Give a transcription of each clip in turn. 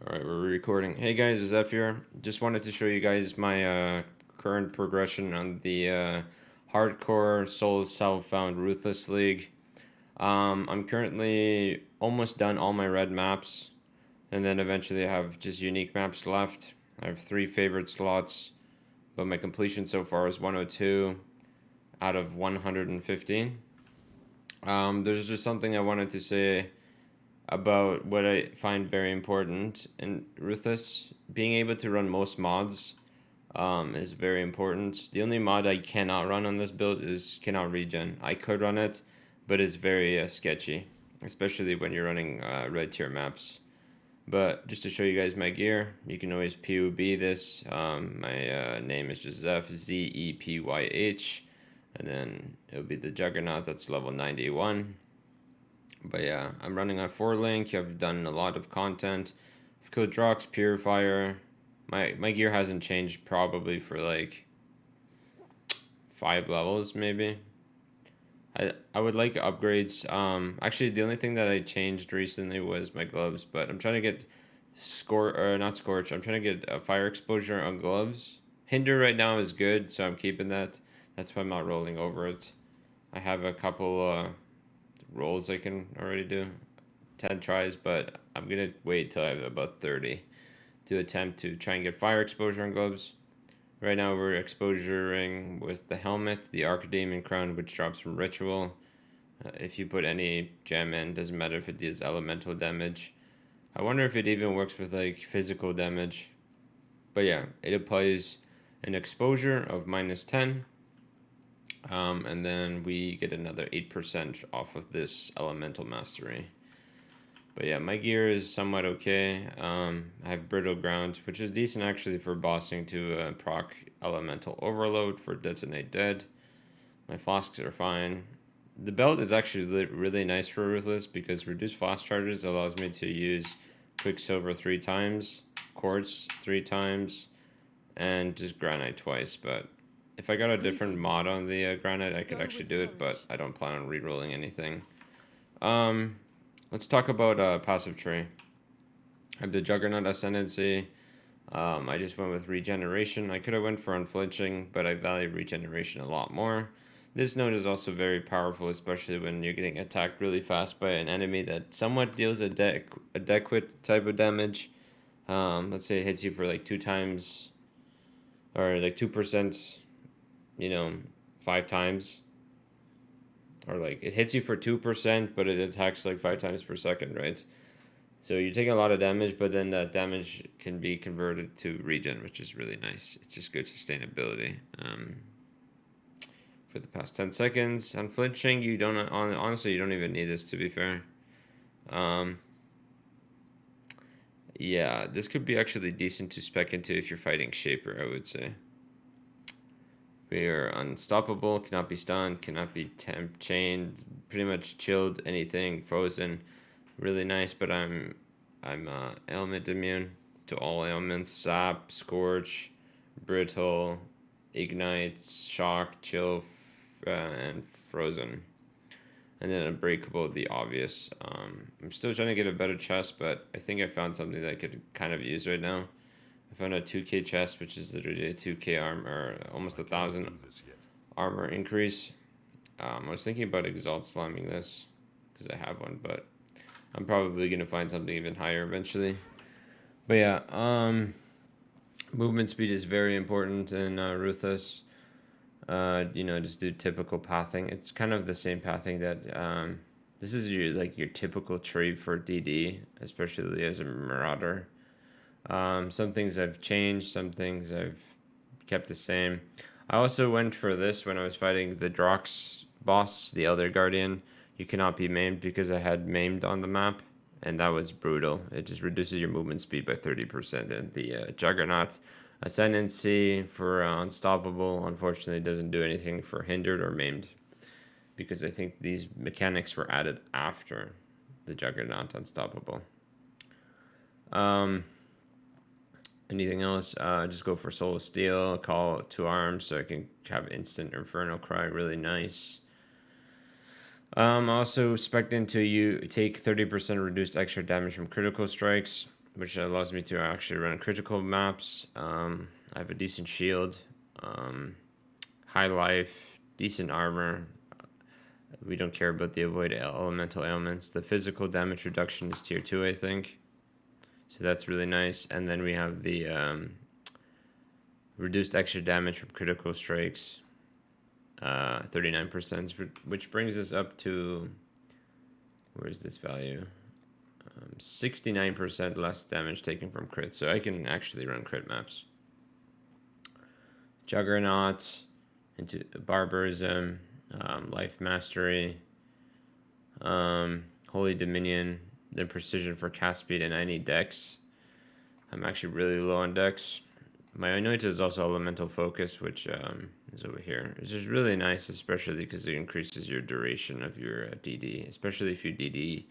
Alright, we're recording. Hey guys, it's Zeph here. Just wanted to show you guys my current progression on the Hardcore Soul Self-Found Ruthless League. I'm currently almost done all my red maps, and then eventually I have just unique maps left. I have 3 favorite slots, but my completion so far is 102 out of 115. There's just something I wanted to say about what I find very important in Ruthless. Being able to run most mods is very important. The only mod I cannot run on this build is cannot regen. I could run it, but it's very sketchy, especially when you're running red tier maps. But just to show you guys my gear, you can always PUB this. My name is just Zeph, Zepyh, and then it'll be the Juggernaut that's level 91. But yeah, I'm running on 4 link. I've done a lot of content. I've killed Drox, Purifier. My gear hasn't changed probably for like 5 levels maybe. I would like upgrades. Actually, the only thing that I changed recently was my gloves, but I'm trying to get not scorch. I'm trying to get a fire exposure on gloves. Hinder right now is good, so I'm keeping that. That's why I'm not rolling over it. I have a couple rolls I can already do, 10 tries, but I'm gonna wait till I have about 30 to attempt to try and get fire exposure on gloves. Right now we're exposuring with the helmet, the Archdemon crown, which drops from ritual. If you put any gem in, doesn't matter if it deals elemental damage. I wonder if it even works with like physical damage. But yeah, it applies an exposure of -10. And then we get another 8% off of this elemental mastery. But yeah, my gear is somewhat okay. I have brittle ground, which is decent actually for bossing to proc elemental overload for detonate dead. My flasks are fine. The belt is actually really nice for Ruthless because reduced flask charges allows me to use Quicksilver 3 times, Quartz 3 times, and just Granite twice. But if I got a different mod on the Granite, I could actually do it, but I don't plan on rerolling anything. Let's talk about passive tree. I have the Juggernaut Ascendancy. I just went with regeneration. I could have went for unflinching, but I value regeneration a lot more. This node is also very powerful, especially when you're getting attacked really fast by an enemy that somewhat deals adequate type of damage. Let's say it hits you for like 2 times, or like 2%, 5 times. Or like it hits you for 2%, but it attacks like 5 times per second, right? So you're taking a lot of damage, but then that damage can be converted to regen, which is really nice. It's just good sustainability. For the past 10 seconds, unflinching, you don't honestly you don't even need this, to be fair. Yeah, this could be actually decent to spec into if you're fighting Shaper, I would say. We are unstoppable, cannot be stunned, cannot be chained, pretty much chilled, anything, frozen. Really nice, but I'm ailment immune to all ailments: sap, scorch, brittle, ignite, shock, chill, and frozen. And then unbreakable, the obvious. I'm still trying to get a better chest, but I think I found something that I could kind of use right now. I found a 2k chest, which is literally a 2k armor, almost 1,000 armor increase. I was thinking about exalt slamming this because I have one, but I'm probably gonna find something even higher eventually. But yeah, movement speed is very important in Ruthless. Just do typical pathing. It's kind of the same pathing that this is your typical tree for DD, especially as a marauder. Some things I've changed, some things I've kept the same. I also went for this when I was fighting the Drox boss, the Elder Guardian. You cannot be maimed because I had maimed on the map, and that was brutal. It just reduces your movement speed by 30%. And the Juggernaut Ascendancy for Unstoppable, unfortunately, doesn't do anything for hindered or maimed, because I think these mechanics were added after the Juggernaut Unstoppable. Anything else? Just go for Soul of Steel, call 2 arms so I can have instant Infernal Cry, really nice. Also, spec into you take 30% reduced extra damage from critical strikes. which allows me to actually run critical maps. I have a decent shield, high life, decent armor. We don't care about the avoid elemental ailments. The physical damage reduction is tier 2, I think. So that's really nice. And then we have the reduced extra damage from critical strikes, 39%, which brings us up to, where's this value? 69% less damage taken from crits. So I can actually run crit maps. Juggernaut, into barbarism, life mastery, holy dominion, then precision for cast speed, and I need dex. I'm actually really low on dex. My anointed is also elemental focus, which is over here, which is really nice, especially because it increases your duration of your DD, especially if you DD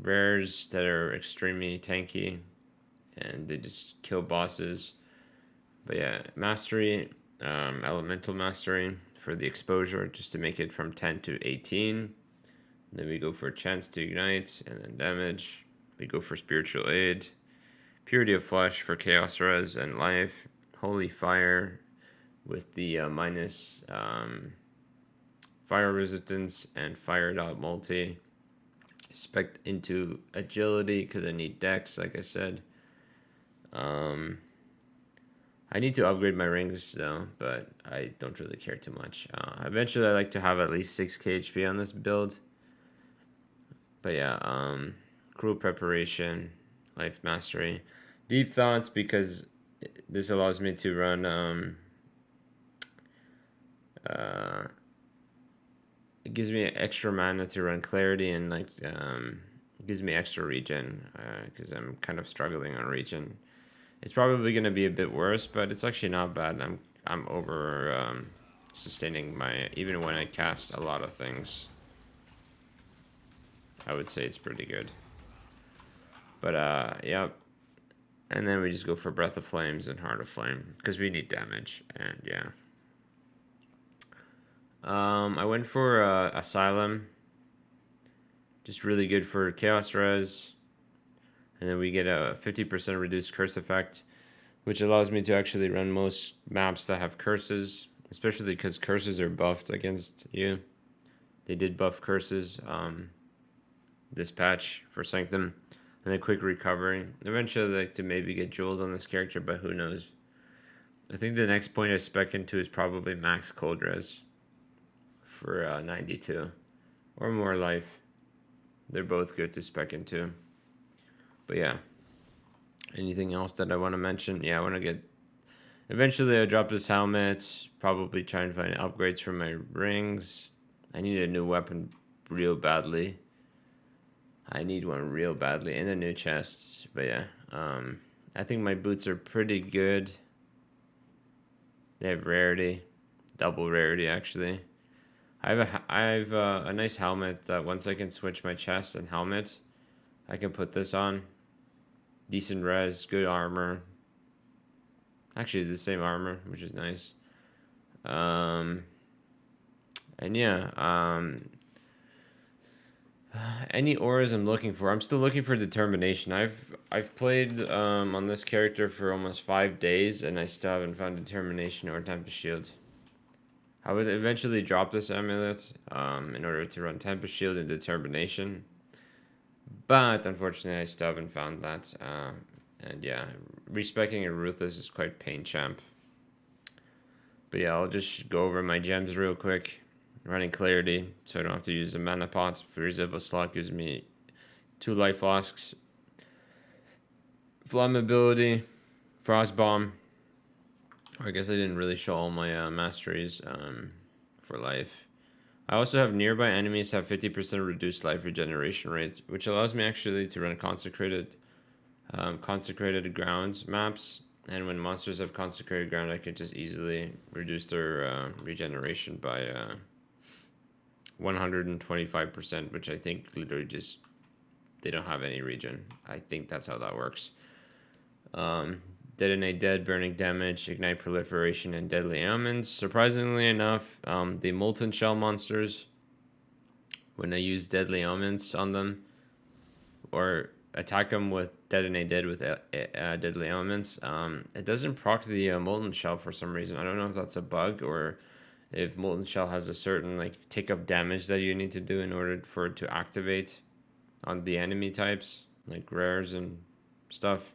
rares that are extremely tanky and they just kill bosses. But yeah, mastery, elemental mastery for the exposure, just to make it from 10 to 18. Then we go for a chance to ignite, and then damage. We go for spiritual aid, purity of flesh for chaos res and life, holy fire with the minus fire resistance and fire dot multi. Spec into agility because I need dex, like I said. I need to upgrade my rings though, but I don't really care too much. Eventually I like to have at least 6k HP on this build. But yeah, cruel preparation, life mastery, deep thoughts, because this allows me to run it gives me extra mana to run clarity, and like it gives me extra regen because I'm kind of struggling on regen. It's probably gonna be a bit worse, but it's actually not bad. I'm over sustaining my, even when I cast a lot of things. I would say it's pretty good. But yeah. And then we just go for Breath of Flames and Heart of Flame because we need damage, and yeah. I went for Asylum. Just really good for Chaos Res. And then we get a 50% reduced curse effect, which allows me to actually run most maps that have curses, especially because curses are buffed against you. They did buff curses this patch for Sanctum. And then quick recovery. Eventually I'd like to maybe get jewels on this character, but who knows. I think the next point I spec into is probably max cold res for 92 or more life. They're both good to spec into. But yeah, anything else that I want to mention? Yeah, I want to get, eventually I'll drop this helmet, probably try and find upgrades for my rings. I need a new weapon real badly. I need one real badly, in a new chest. But yeah, I think my boots are pretty good. They have rarity, double rarity actually. I have a nice helmet that once I can switch my chest and helmet, I can put this on. Decent res, good armor. Actually, the same armor, which is nice. And yeah, any auras I'm looking for. I'm still looking for determination. I've played on this character for almost 5 days, and I still haven't found determination or Tempest Shield. I would eventually drop this amulet in order to run Tempest Shield and determination, but unfortunately I still haven't found that. And yeah, respecking a Ruthless is quite pain champ. But yeah, I'll just go over my gems real quick. Running clarity, so I don't have to use a mana pot. Freezable slot gives me 2 life flasks. Flammability, frost bomb. I guess I didn't really show all my masteries for life. I also have nearby enemies have 50% reduced life regeneration rate, which allows me actually to run consecrated ground maps. And when monsters have consecrated ground, I can just easily reduce their regeneration by 125%, which I think literally just, they don't have any regen. I think that's how that works. Detonate dead, burning damage, ignite proliferation, and deadly ailments. Surprisingly enough, the molten shell monsters, when I use deadly ailments on them or attack them with Detonate did with Deadly Elements. It doesn't proc the Molten Shell for some reason. I don't know if that's a bug or if Molten Shell has a certain like tick of damage that you need to do in order for it to activate on the enemy types, like rares and stuff,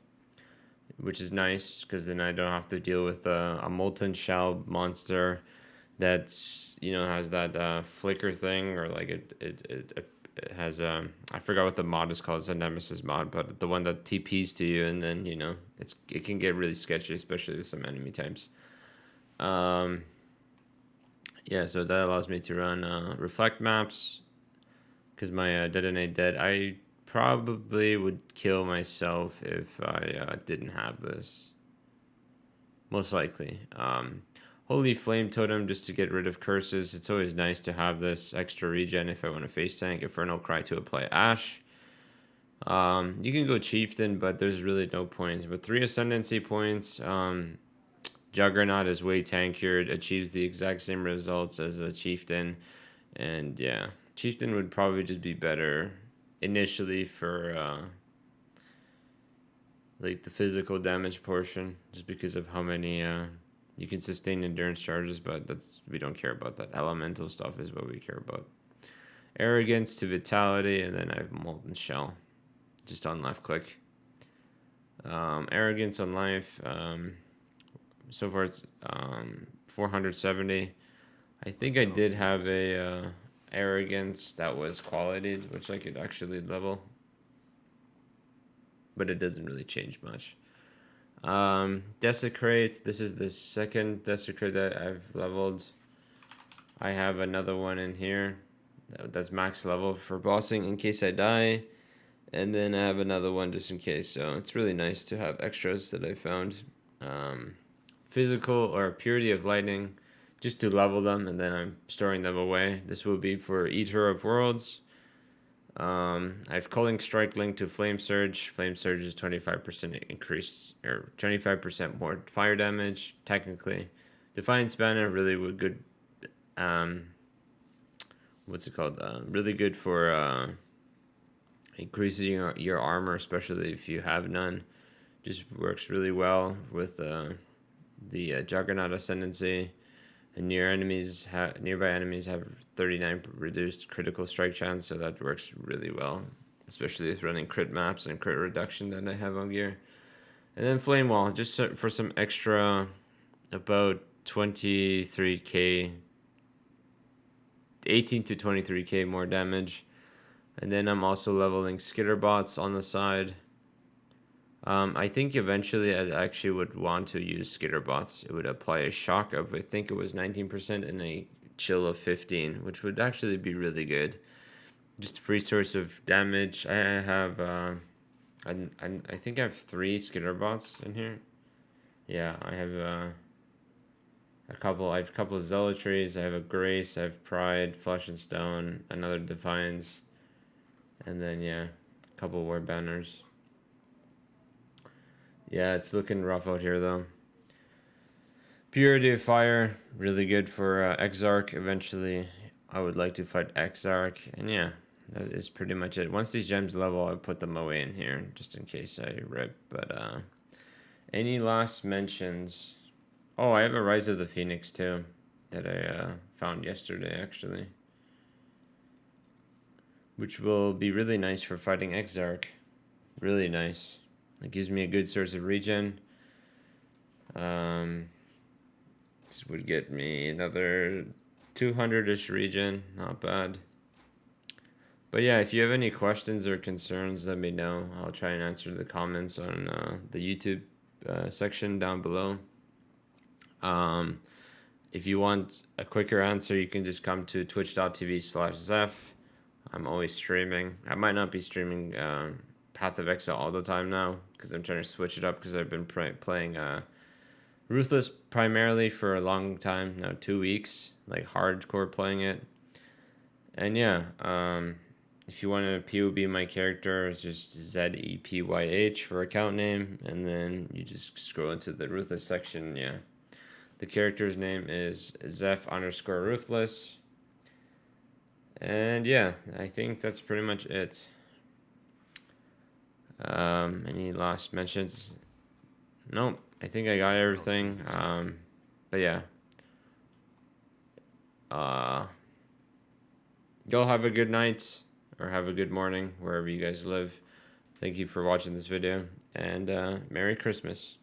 which is nice because then I don't have to deal with a Molten Shell monster that's, you know, has that flicker thing, or like it has I forgot what the mod is called. It's a Nemesis mod, but the one that TPs to you, and then, you know, it can get really sketchy, especially with some enemy types. Yeah, so that allows me to run reflect maps because my Detonate dead. I probably would kill myself if I didn't have this. Most likely. Holy Flame Totem just to get rid of curses. It's always nice to have this extra regen if I want to face tank. Infernal Cry to apply Ash. You can go Chieftain, but there's really no point. With 3 Ascendancy points, Juggernaut is way tankier. It achieves the exact same results as a Chieftain. And yeah, Chieftain would probably just be better initially for like the physical damage portion, just because of how many you can sustain endurance charges, but we don't care about that. Elemental stuff is what we care about. Arrogance to Vitality, and then I have Molten Shell, just on left click. Arrogance on life, so far it's 470. I think I did have a Arrogance that was quality, which I could actually level, but it doesn't really change much. Desecrate, this is the second Desecrate that I've leveled. I have another one in here that's max level for bossing in case I die, and then I have another one just in case. So it's really nice to have extras that I found. Physical or Purity of Lightning, just to level them, and then I'm storing them away. This will be for Eater of Worlds. I have Culling Strike linked to Flame Surge. Flame Surge is 25% increased, or 25% more fire damage, technically. Defiance Banner, really good. What's it called? Really good for increasing your armor, especially if you have none. Just works really well with the Juggernaut Ascendancy. And nearby enemies have 39 reduced critical strike chance, so that works really well, especially with running crit maps and crit reduction that I have on gear. And then Flame Wall, just for some extra, about 23k, 18 to 23k more damage. And then I'm also leveling Skitterbots on the side. I think eventually I actually would want to use Skitterbots. It would apply a shock of, I think it was 19% and a chill of 15, which would actually be really good. Just a free source of damage. I have, I think I have 3 Skitterbots in here. Yeah, I have a couple. I have a couple of Zealotries. I have a Grace. I have Pride, Flesh and Stone, another Defiance, and then yeah, a couple War Banners. Yeah, it's looking rough out here though. Purity of Fire, really good for Exarch. Eventually, I would like to fight Exarch, and yeah, that is pretty much it. Once these gems level, I put them away in here just in case I rip. But any last mentions? Oh, I have a Rise of the Phoenix too that I found yesterday actually, which will be really nice for fighting Exarch. Really nice. It gives me a good source of regen. This would get me another 200-ish regen. Not bad. But yeah, if you have any questions or concerns, let me know. I'll try and answer the comments on the YouTube section down below. If you want a quicker answer, you can just come to twitch.tv/Zeph. I'm always streaming. I might not be streaming Path of Exile all the time now because I'm trying to switch it up because I've been playing Ruthless primarily for a long time now, 2 weeks, like hardcore playing it. And yeah, if you want to POB my character, it's just ZEPYH for account name, and then you just scroll into the Ruthless section. Yeah, the character's name is Zeph_Ruthless. And yeah, I think that's pretty much it. Any last mentions? Nope, I think I got everything. But yeah. Y'all have a good night or have a good morning wherever you guys live. Thank you for watching this video, and Merry Christmas.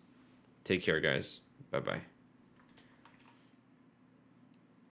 Take care, guys. Bye-bye.